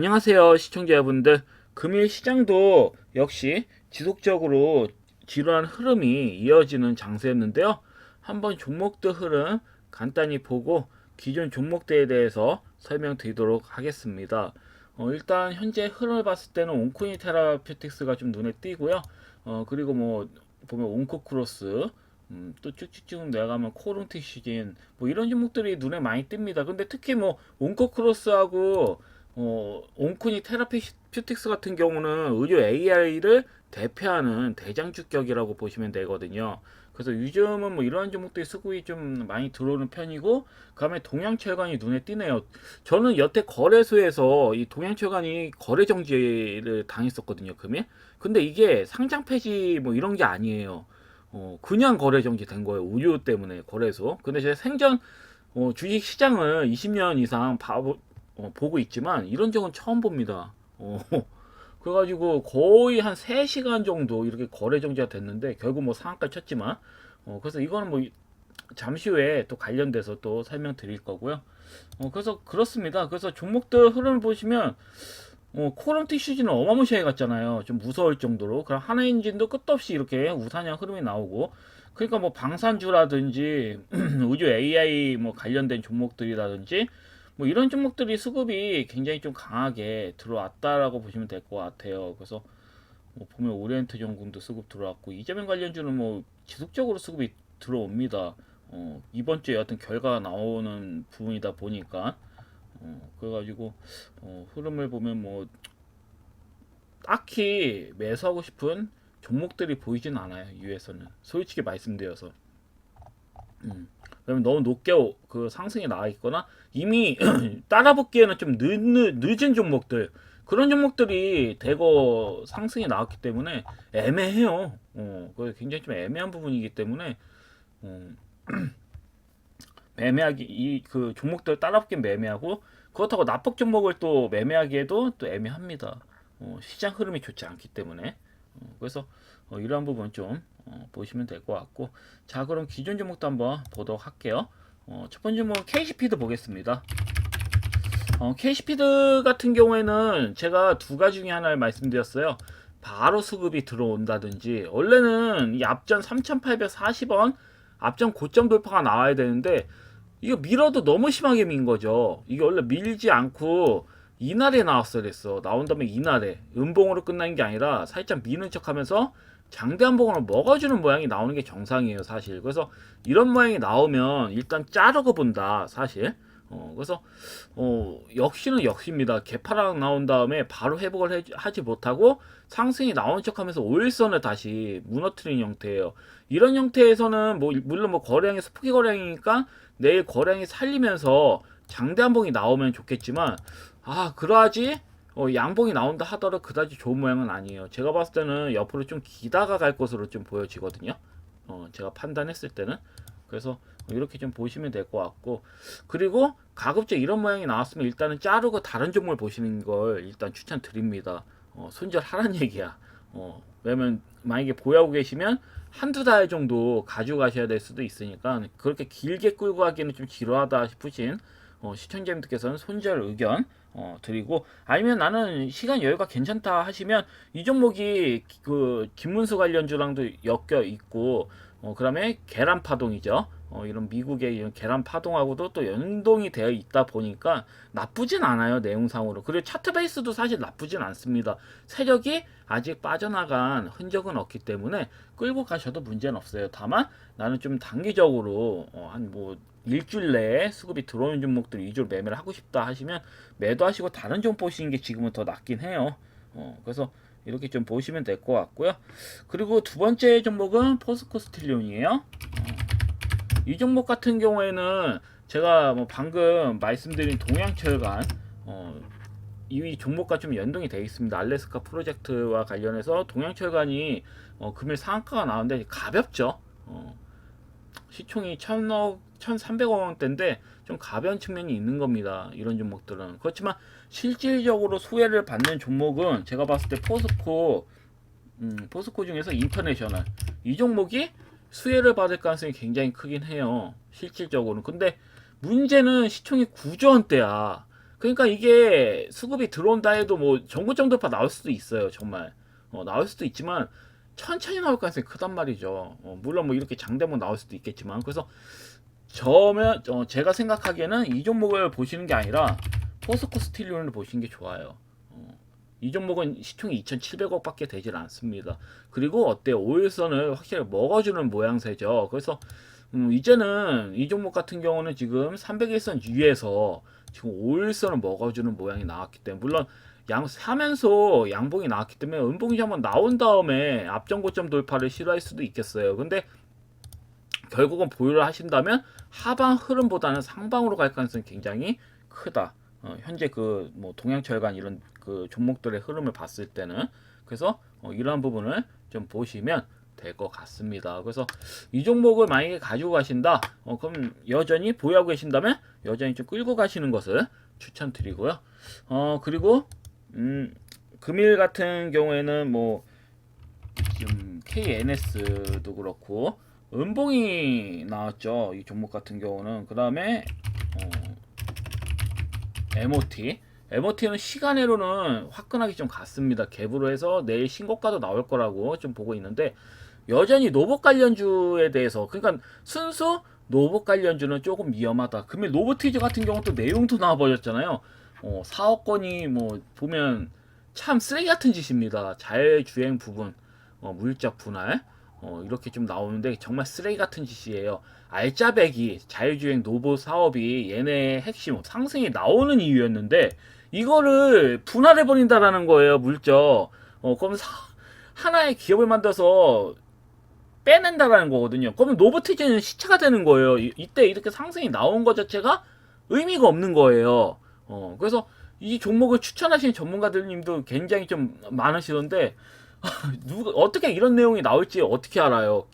안녕하세요, 시청자 여러분들. 금일 시장도 역시 지속적으로 지루한 흐름이 이어지는 장세였는데요. 한번 종목들 흐름 간단히 보고 기존 종목들에 대해서 설명드리도록 하겠습니다. 일단 현재 흐름을 봤을 때는 온코니 테라퓨틱스가 좀 눈에 띄고요. 그리고 뭐 보면 온코크로스, 또 쭉쭉쭉 내가면 코롱티 시즌 뭐 이런 종목들이 눈에 많이 띕니다. 근데 특히 뭐 온코크로스하고 온코니 테라피ュ틱스 같은 경우는 의료 AI를 대표하는 대장주격이라고 보시면 되거든요. 그래서 요즘은 뭐 이러한 종목들이 수급이 좀 많이 들어오는 편이고, 그다음에 동양철강이 눈에 띄네요. 저는 여태 거래소에서 이 동양철강이 거래 정지를 당했었거든요, 금일. 근데 이게 상장 폐지 뭐 이런 게 아니에요. 그냥 거래 정지된 거예요. 우유 때문에 거래소. 근데 제가 생전 주식 시장을 20년 이상 보고 있지만 이런 적은 처음 봅니다. 그래가지고 거의 한 3시간 정도 이렇게 거래 정지가 됐는데 결국 뭐 상한가 쳤지만 그래서 이거는 뭐 잠시 후에 또 관련돼서 또 설명드릴 거고요. 그래서 그렇습니다. 그래서 종목들 흐름을 보시면 코런티 시즌은 어마무시하게 갔잖아요. 좀 무서울 정도로. 그럼 하나엔진도 끝도 없이 이렇게 우상향 흐름이 나오고, 그러니까 뭐 방산주라든지 우주 AI 뭐 관련된 종목들이라든지 뭐 이런 종목들이 수급이 굉장히 좀 강하게 들어왔다라고 보시면 될 것 같아요. 그래서 뭐 보면 오리엔트 전공도 수급 들어왔고, 이재명 관련주는 뭐 지속적으로 수급이 들어옵니다. 이번 주에 어떤 결과가 나오는 부분이다 보니까 그래가지고 흐름을 보면 뭐 딱히 매수하고 싶은 종목들이 보이진 않아요. 유에서는 솔직히 말씀드려서. 그러면 너무 높게 그 상승이 나와 있거나 이미 따라붙기에는 좀 늦은 종목들, 그런 종목들이 대거 상승이 나왔기 때문에 애매해요. 그 굉장히 좀 애매한 부분이기 때문에 어, 매매하기 이 그 종목들 따라붙긴 매매하고, 그렇다고 납폭 종목을 또 매매하기에도 또 애매합니다. 시장 흐름이 좋지 않기 때문에. 그래서 이러한 부분 좀 보시면 될 것 같고, 자 그럼 기존 종목도 한번 보도록 할게요. 첫 번째 종목 KC피드 보겠습니다. KC피드 같은 경우에는 제가 두 가지 중에 하나를 말씀드렸어요. 바로 수급이 들어온다든지, 원래는 이 앞전 3,840원 앞전 고점 돌파가 나와야 되는데 이거 밀어도 너무 심하게 민 거죠. 이게 원래 밀지 않고 이날에 나왔어야 됐어. 나온 다음에 이날에 음봉으로 끝난 게 아니라 살짝 미는 척 하면서 장대 한봉으로 먹어주는 모양이 나오는 게 정상이에요, 사실. 그래서 이런 모양이 나오면 일단 자르고 본다, 사실. 그래서 역시는 역시입니다. 개파락 나온 다음에 바로 회복을 하지 못하고 상승이 나온 척하면서 5일선을 다시 무너뜨린 형태예요. 이런 형태에서는 뭐 물론 뭐 거래량이 스포기 거래량이니까 내일 거래량이 살리면서 장대 한봉이 나오면 좋겠지만, 그러하지 양봉이 나온다 하더라도 그다지 좋은 모양은 아니에요. 제가 봤을 때는 옆으로 좀 기다가 갈 것으로 좀 보여지거든요. 제가 판단했을 때는. 그래서 이렇게 좀 보시면 될 것 같고, 그리고 가급적 이런 모양이 나왔으면 일단은 자르고 다른 종목을 보시는 걸 일단 추천드립니다. 손절하란 얘기야. 왜냐면 만약에 보유하고 계시면 한두 달 정도 가져가셔야 될 수도 있으니까 그렇게 길게 끌고 가기는 좀 지루하다 싶으신 시청자님들께서는 손절 의견 드리고, 아니면 나는 시간 여유가 괜찮다 하시면 이 종목이 그 김문수 관련주랑도 엮여 있고, 그다음에 계란 파동이죠. 이런 미국의 이런 계란 파동하고도 또 연동이 되어 있다 보니까 나쁘진 않아요, 내용상으로. 그리고 차트 베이스도 사실 나쁘진 않습니다. 세력이 아직 빠져나간 흔적은 없기 때문에 끌고 가셔도 문제는 없어요. 다만 나는 좀 단기적으로 한 뭐 일주일 내에 수급이 들어오는 종목들 위주로 매매를 하고 싶다 하시면 매도하시고 다른 종 보시는 게 지금은 더 낫긴 해요. 그래서 이렇게 좀 보시면 될 것 같고요. 그리고 두 번째 종목은 포스코 스틸리온이에요. 이 종목 같은 경우에는 제가 뭐 방금 말씀드린 동양철강 이 종목과 좀 연동이 되어 있습니다. 알래스카 프로젝트와 관련해서 동양철강이 금일 상한가가 나오는데 가볍죠. 시총이 1,000억, 1,300억 원대인데 좀 가벼운 측면이 있는 겁니다. 이런 종목들은. 그렇지만 실질적으로 수혜를 받는 종목은 제가 봤을 때 포스코 중에서 인터내셔널 이 종목이 수혜를 받을 가능성이 굉장히 크긴 해요, 실질적으로는. 근데 문제는 시총이 9조 원대야. 그러니까 이게 수급이 들어온다 해도 뭐 정고점 돌파 나올 수도 있어요. 정말 나올 수도 있지만 천천히 나올 가능성이 크단 말이죠. 물론 뭐 이렇게 장대목 나올 수도 있겠지만, 그래서 제가 생각하기에는 이 종목을 보시는 게 아니라 포스코 스틸리온을 보시는 게 좋아요. 이 종목은 시총이 2,700억밖에 되질 않습니다. 그리고 어때요? 5일선을 확실히 먹어주는 모양새죠. 그래서 이제는 이 종목 같은 경우는 지금 300일선 위에서 지금 5일선을 먹어주는 모양이 나왔기 때문에, 물론 사면서 양봉이 나왔기 때문에 음봉이 한번 나온 다음에 앞전 고점 돌파를 싫어할 수도 있겠어요. 근데 결국은 보유를 하신다면 하방 흐름보다는 상방으로 갈 가능성이 굉장히 크다. 현재 그 뭐 동양철강 이런 그 종목들의 흐름을 봤을 때는, 그래서 이러한 부분을 좀 보시면 될 것 같습니다. 그래서 이 종목을 만약에 가지고 가신다, 그럼 여전히 보유하고 계신다면 여전히 좀 끌고 가시는 것을 추천드리고요. 그리고 금일 같은 경우에는 뭐 지금 KNS도 그렇고 음봉이 나왔죠. 이 종목 같은 경우는. 그 다음에 MOT는 시간으로는 화끈하게 좀 같습니다. 갭으로 해서 내일 신고가도 나올 거라고 좀 보고 있는데, 여전히 노봇 관련주에 대해서, 그러니까 순수 노봇 관련주는 조금 위험하다. 금일 노보티즈 같은 경우 또 내용도 나와버렸잖아요. 사업권이 뭐 보면 참 쓰레기 같은 짓입니다. 자율주행 부분, 물적 분할, 이렇게 좀 나오는데 정말 쓰레기 같은 짓이에요. 알짜배기 자율주행 노보 사업이 얘네의 핵심 상승이 나오는 이유였는데 이거를 분할해 버린다라는 거예요. 물적. 그럼 하나의 기업을 만들어서 빼낸다라는 거거든요. 그러면 노보티즈는 시차가 되는 거예요. 이때 이렇게 상승이 나온 것 자체가 의미가 없는 거예요. 그래서 이 종목을 추천하시는 전문가들님도 굉장히 좀 많으시던데 어떻게 이런 내용이 나올지 어떻게 알아요?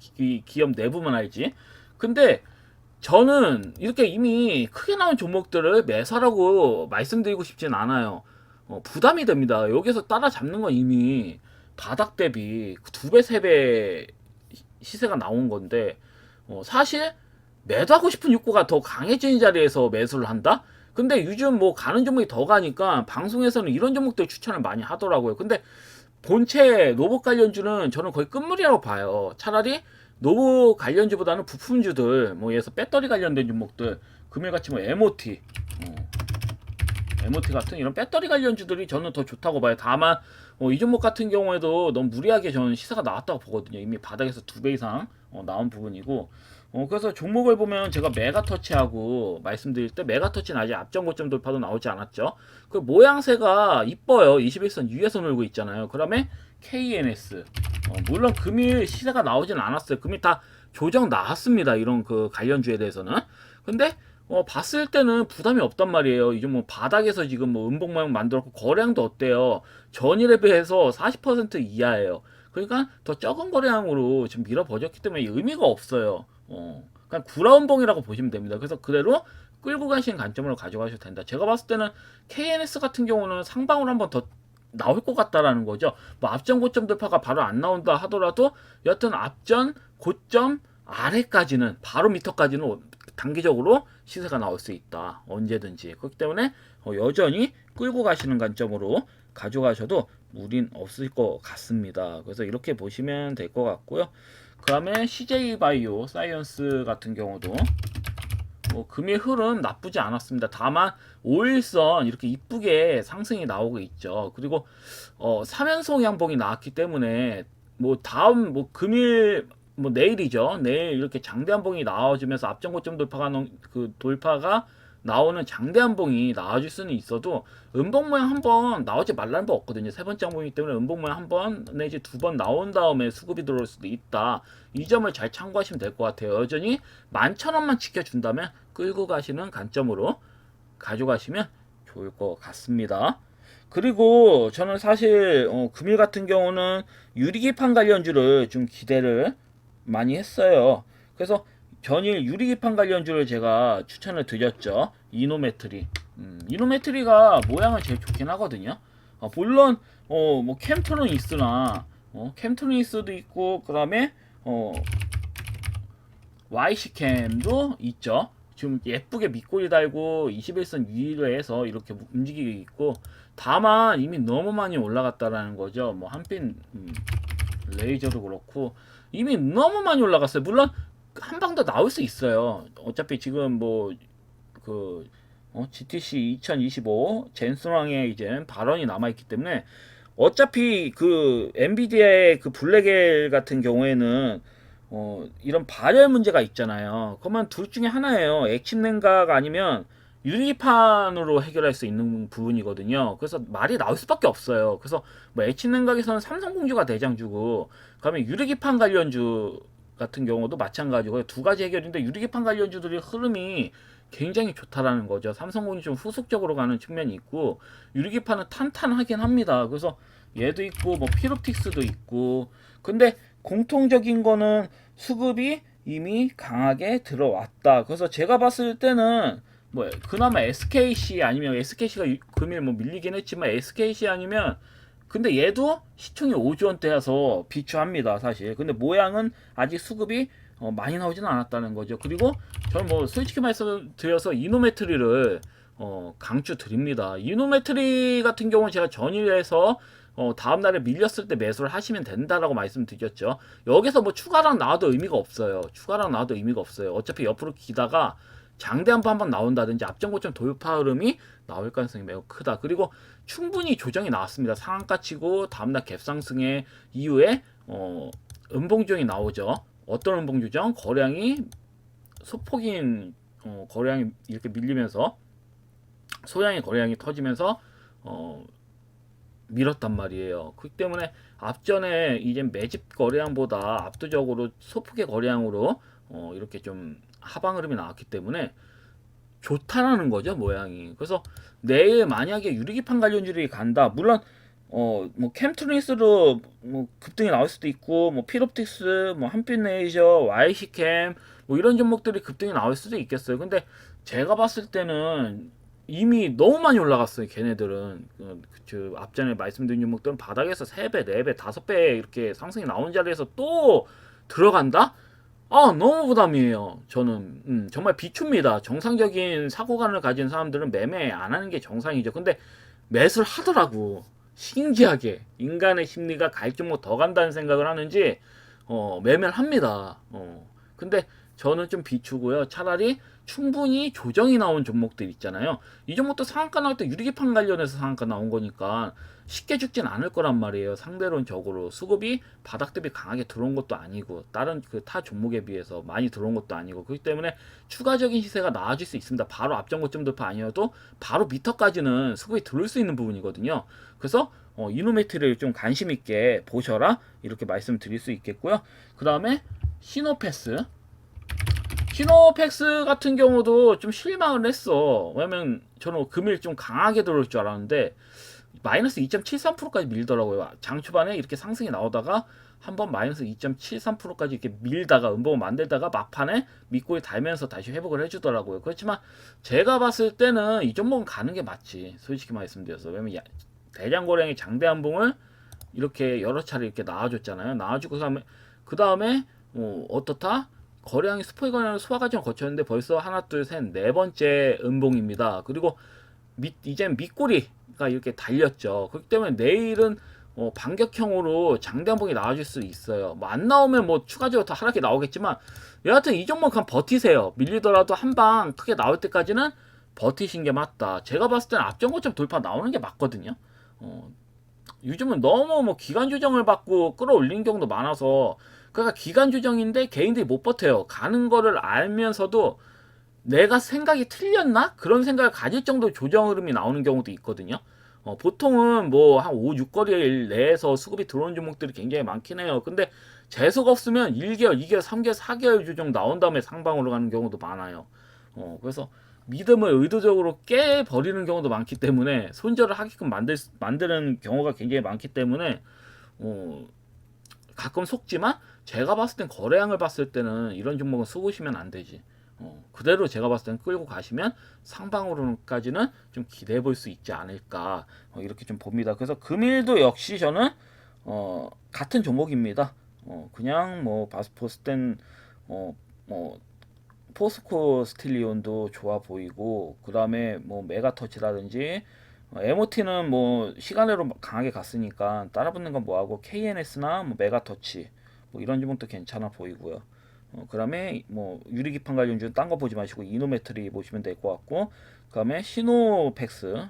기업 내부만 알지. 근데 저는 이렇게 이미 크게 나온 종목들을 매수하라고 말씀드리고 싶진 않아요. 부담이 됩니다. 여기서 따라잡는 건 이미 바닥 대비 2배, 3배 시세가 나온 건데, 사실 매도하고 싶은 욕구가 더 강해지는 자리에서 매수를 한다? 근데 요즘 뭐 가는 종목이 더 가니까 방송에서는 이런 종목들 추천을 많이 하더라고요. 근데 본체 로봇 관련주는 저는 거의 끝물이라고 봐요. 차라리 로봇 관련주보다는 부품주들, 뭐 예를 들어서 배터리 관련된 종목들, 금일같이 뭐 MOT 같은 이런 배터리 관련주들이 저는 더 좋다고 봐요. 다만 이 종목 같은 경우에도 너무 무리하게 저는 시세가 나왔다고 보거든요. 이미 바닥에서 2배 이상 나온 부분이고, 그래서 종목을 보면 제가 메가터치하고 말씀드릴 때, 메가터치는 아직 앞전 고점 돌파도 나오지 않았죠. 그 모양새가 이뻐요. 21선 위에서 놀고 있잖아요. 그 다음에 KNS, 물론 금일 시세가 나오진 않았어요. 금일 다 조정 나왔습니다. 이런 그 관련주에 대해서는. 근데 봤을 때는 부담이 없단 말이에요. 이제 뭐 바닥에서 지금 뭐 음봉 모양 만들었고 거래량도 어때요? 전일에 비해서 40% 이하예요. 그러니까 더 적은 거래량으로 지금 밀어버렸기 때문에 의미가 없어요. 그냥 구라운봉이라고 보시면 됩니다. 그래서 그대로 끌고 가시는 관점으로 가져가셔도 된다. 제가 봤을 때는 KNS 같은 경우는 상방으로 한번 더 나올 것 같다라는 거죠. 뭐 앞전 고점 돌파가 바로 안 나온다 하더라도 여튼 앞전 고점 아래까지는, 바로 밑터까지는 단기적으로 시세가 나올 수 있다. 언제든지. 그렇기 때문에 여전히 끌고 가시는 관점으로 가져가셔도 무리는 없을 것 같습니다. 그래서 이렇게 보시면 될 것 같고요. 그 다음에 CJ바이오 사이언스 같은 경우도 금일 흐름 나쁘지 않았습니다. 다만 5일선 이렇게 이쁘게 상승이 나오고 있죠. 그리고 3연속 양봉이 나왔기 때문에 뭐 다음 뭐 금일 뭐 내일이죠. 내일 이렇게 장대 한봉이 나와주면서 앞전 고점 돌파가 나오는 장대 한봉이 나와줄 수는 있어도 음봉 모양 한번 나오지 말라는 법 없거든요. 세 번째 항봉이기 때문에 음봉 모양 한 번 내지 2번 나온 다음에 수급이 들어올 수도 있다. 이 점을 잘 참고하시면 될 것 같아요. 여전히 11,000원만 지켜준다면 끌고 가시는 관점으로 가져가시면 좋을 것 같습니다. 그리고 저는 사실 금일 같은 경우는 유리기판 관련주를 좀 기대를 많이 했어요. 그래서 전일 유리기판 관련주를 제가 추천을 드렸죠. 이노메트리. 이노메트리가 모양은 제일 좋긴 하거든요. 물론 뭐 캠트로니스나 캠트로니스도 있고, 그 다음에 YC캠도 있죠. 지금 예쁘게 밑꼬리 달고 21선 위로해서 이렇게 움직이고 있고, 다만 이미 너무 많이 올라갔다라는 거죠. 뭐 한핀 레이저도 그렇고 이미 너무 많이 올라갔어요. 물론 한 방 더 나올 수 있어요. 어차피 지금 그 GTC 2025 젠슨왕의 이제 발언이 남아 있기 때문에, 어차피 그 엔비디아의 그 블랙엘 같은 경우에는 이런 발열 문제가 있잖아요. 그러면 둘 중에 하나예요. 액침 냉각 아니면 유리판으로 해결할 수 있는 부분이거든요. 그래서 말이 나올 수밖에 없어요. 그래서 뭐 액침 냉각에서는 삼성공주가 대장주고, 그다음에 유리기판 관련주 같은 경우도 마찬가지고요. 두 가지 해결인데 유리기판 관련주들이 흐름이 굉장히 좋다라는 거죠. 삼성공주 좀 후속적으로 가는 측면이 있고, 유리기판은 탄탄하긴 합니다. 그래서 얘도 있고 뭐 피롭틱스도 있고, 근데 공통적인 거는 수급이 이미 강하게 들어왔다. 그래서 제가 봤을 때는 뭐 그나마 SKC 아니면 SKC가 금일 뭐 밀리긴 했지만 SKC 아니면, 근데 얘도 시총이 5조 원대여서 비추합니다 사실. 근데 모양은 아직 수급이 많이 나오지는 않았다는 거죠. 그리고 저는 뭐 솔직히 말씀드려서 이노메트리를 강추 드립니다. 이노메트리 같은 경우는 제가 전일해서 다음날에 밀렸을 때 매수를 하시면 된다라고 말씀드렸죠. 여기서 뭐 추가랑 나와도 의미가 없어요. 추가랑 나와도 의미가 없어요. 어차피 옆으로 기다가 장대 한번 나온다든지 앞전 고점 돌파 흐름이 나올 가능성이 매우 크다. 그리고 충분히 조정이 나왔습니다. 상한가 치고 다음날 갭상승의 이후에 음봉조정이 나오죠. 어떤 음봉조정? 거량이 소폭인 거량이 이렇게 밀리면서 소량의 거량이 터지면서 밀었단 말이에요. 그렇기 때문에 앞전에 이제 매집 거래량보다 압도적으로 소폭의 거래량으로 이렇게 좀 하방 흐름이 나왔기 때문에 좋다라는 거죠, 모양이. 그래서 내일 만약에 유리기판 관련주들이 간다. 물론 뭐 캠트리스로 뭐 급등이 나올 수도 있고, 뭐 필옵틱스, 뭐 한빛레이저, YC캠 뭐 이런 종목들이 급등이 나올 수도 있겠어요. 근데 제가 봤을 때는 이미 너무 많이 올라갔어요. 걔네들은 앞전에 말씀드린 종목들은 바닥에서 3배, 4배, 5배 이렇게 상승이 나온 자리에서 또 들어간다? 아, 너무 부담이에요. 저는 정말 비춥니다. 정상적인 사고관을 가진 사람들은 매매 안 하는 게 정상이죠. 근데 매수를 하더라고. 신기하게 인간의 심리가 갈 종목 더 간다는 생각을 하는지 매매를 합니다. 근데 저는 좀 비추고요. 차라리 충분히 조정이 나온 종목들 있잖아요. 이 종목도 상한가 나올 때 유리기판 관련해서 상한가 나온 거니까 쉽게 죽진 않을 거란 말이에요. 상대론적으로 수급이 바닥 대비 강하게 들어온 것도 아니고, 다른 그 타 종목에 비해서 많이 들어온 것도 아니고, 그렇기 때문에 추가적인 시세가 나와질 수 있습니다. 바로 앞전 고점 돌파 아니어도 바로 미터까지는 수급이 들어올 수 있는 부분이거든요. 그래서 이노메트를 좀 관심 있게 보셔라, 이렇게 말씀드릴 수 있겠고요. 그 다음에 시노패스 같은 경우도 좀 실망을 했어. 왜냐면 저는 금일 좀 강하게 들어올 줄 알았는데 마이너스 2.73%까지 밀더라고요. 장 초반에 이렇게 상승이 나오다가 한번 마이너스 2.73%까지 이렇게 밀다가 음봉을 만들다가 막판에 밑꼬리 달면서 다시 회복을 해주더라고요. 그렇지만 제가 봤을 때는 이 종목은 가는 게 맞지, 솔직히 말씀드려서. 왜냐면 대장고량의 장대 한봉을 이렇게 여러 차례 이렇게 나와줬잖아요. 나와주고 그 다음에 어떻다? 거량이 스포일 거량을 소화 과정을 거쳤는데 벌써 하나, 둘, 셋, 네 번째 음봉입니다. 그리고 이젠 밑꼬리가 이렇게 달렸죠. 그렇기 때문에 내일은 반격형으로 장대 한봉이 나와줄 수 있어요. 뭐 안 나오면 뭐 추가적으로 더 하락이 나오겠지만, 여하튼 이 종목 그냥 버티세요. 밀리더라도 한 방 크게 나올 때까지는 버티신 게 맞다. 제가 봤을 때는 앞전 고점 돌파 나오는 게 맞거든요. 요즘은 너무 뭐 기간 조정을 받고 끌어올리는 경우도 많아서, 그러니까 기간 조정인데 개인들이 못 버텨요. 가는 거를 알면서도 내가 생각이 틀렸나? 그런 생각을 가질 정도 조정 흐름이 나오는 경우도 있거든요. 보통은 뭐 한 5, 6거리 내에서 수급이 들어오는 종목들이 굉장히 많긴 해요. 근데 재수가 없으면 1개월, 2개월, 3개월, 4개월 조정 나온 다음에 상방으로 가는 경우도 많아요. 그래서 믿음을 의도적으로 깨버리는 경우도 많기 때문에, 손절을 하게끔 만드는 경우가 굉장히 많기 때문에 가끔 속지만, 제가 봤을 땐 거래량을 봤을 때는 이런 종목은 속으시면 안 되지. 그대로 제가 봤을 때는 끌고 가시면 상방으로까지는 좀 기대해 볼 수 있지 않을까, 이렇게 좀 봅니다. 그래서 금일도 역시 저는 같은 종목입니다. 그냥 뭐 봤을 땐 뭐 포스코 스틸리온도 좋아 보이고, 그 다음에 뭐 메가터치라든지 MOT는 뭐 시간으로 강하게 갔으니까 따라붙는 건 뭐하고 KNS나 뭐 메가터치 뭐 이런 종목도 괜찮아 보이고요. 그다음에 뭐 유리기판 관련주 딴 거 보지 마시고 이노메트리 보시면 될 것 같고, 그다음에 시노펙스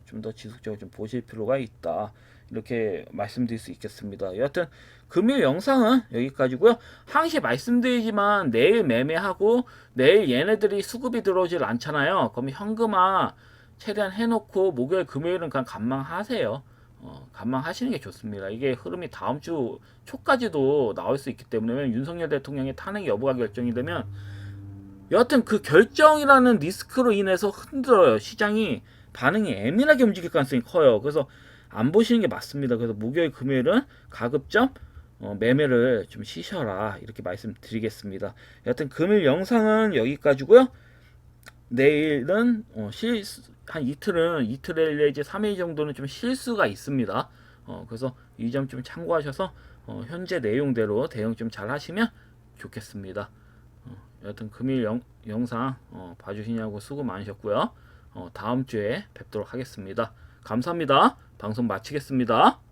좀 더 지속적으로 좀 보실 필요가 있다. 이렇게 말씀드릴 수 있겠습니다. 여하튼 금일 영상은 여기까지고요. 항시 말씀드리지만 내일 매매하고 내일 얘네들이 수급이 들어오질 않잖아요. 그럼 현금화 최대한 해놓고 목요일 금요일은 그냥 관망하세요. 관망하시는 게 좋습니다. 이게 흐름이 다음 주 초까지도 나올 수 있기 때문에, 왜냐면 윤석열 대통령의 탄핵 여부가 결정이 되면 여하튼 그 결정이라는 리스크로 인해서 흔들어요. 시장이 반응이 예민하게 움직일 가능성이 커요. 그래서 안 보시는 게 맞습니다. 그래서 목요일 금요일은 가급적 매매를 좀 쉬셔라, 이렇게 말씀드리겠습니다. 여하튼 금일 영상은 여기까지고요. 내일은 한 이틀 내지 3일 정도는 좀 실수가 있습니다. 그래서 이 점 좀 참고하셔서 현재 내용대로 대응 좀 잘 하시면 좋겠습니다. 여하튼 금일 영상 봐주시냐고 수고 많으셨고요. 다음 주에 뵙도록 하겠습니다. 감사합니다. 방송 마치겠습니다.